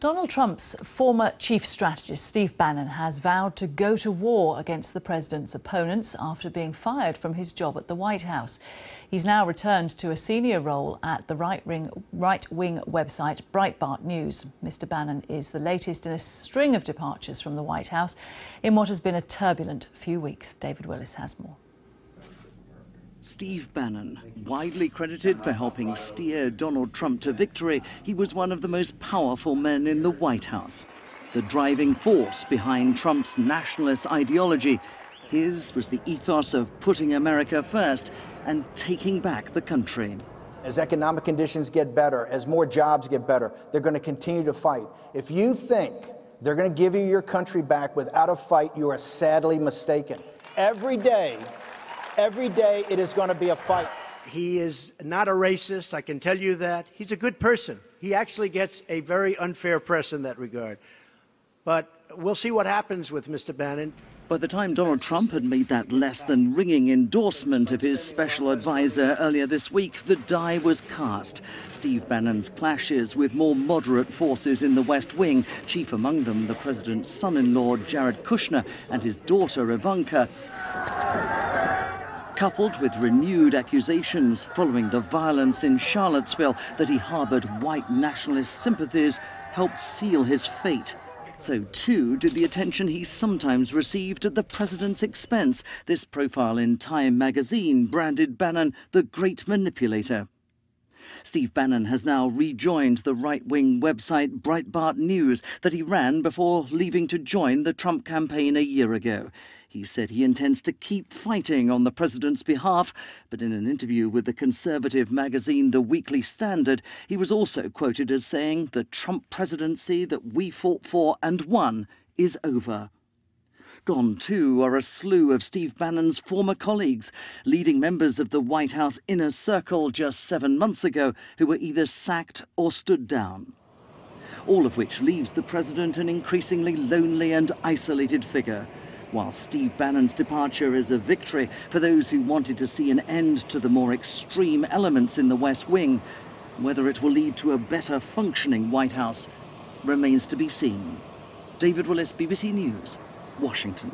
Donald Trump's former chief strategist, Steve Bannon, has vowed to go to war against the president's opponents after being fired from his job at the White House. He's now returned to a senior role at the right-wing website Breitbart News. Mr. Bannon is the latest in a string of departures from the White House in what has been a turbulent few weeks. David Willis has more. Steve Bannon, widely credited for helping steer Donald Trump to victory, he was one of the most powerful men in the White House. The driving force behind Trump's nationalist ideology. His was the ethos of putting America first and taking back the country. As economic conditions get better, as more jobs get better, they're going to continue to fight. If you think they're going to give you your country back without a fight, you are sadly mistaken. Every day it is going to be a fight. He is not a racist, I can tell you that. He's a good person. He actually gets a very unfair press in that regard. But we'll see what happens with Mr. Bannon. By the time Donald Trump had made that less than ringing endorsement of his special advisor earlier this week, the die was cast. Steve Bannon's clashes with more moderate forces in the West Wing, chief among them the president's son-in-law Jared Kushner and his daughter Ivanka, coupled with renewed accusations following the violence in Charlottesville that he harbored white nationalist sympathies, helped seal his fate. So too did the attention he sometimes received at the president's expense. This profile in Time magazine branded Bannon the great manipulator. Steve Bannon has now rejoined the right-wing website Breitbart News that he ran before leaving to join the Trump campaign a year ago. He said he intends to keep fighting on the president's behalf, but in an interview with the conservative magazine The Weekly Standard, he was also quoted as saying the Trump presidency that we fought for and won is over. Gone, too, are a slew of Steve Bannon's former colleagues, leading members of the White House inner circle just 7 months ago who were either sacked or stood down. All of which leaves the president an increasingly lonely and isolated figure. While Steve Bannon's departure is a victory for those who wanted to see an end to the more extreme elements in the West Wing, whether it will lead to a better functioning White House remains to be seen. David Willis, BBC News, Washington.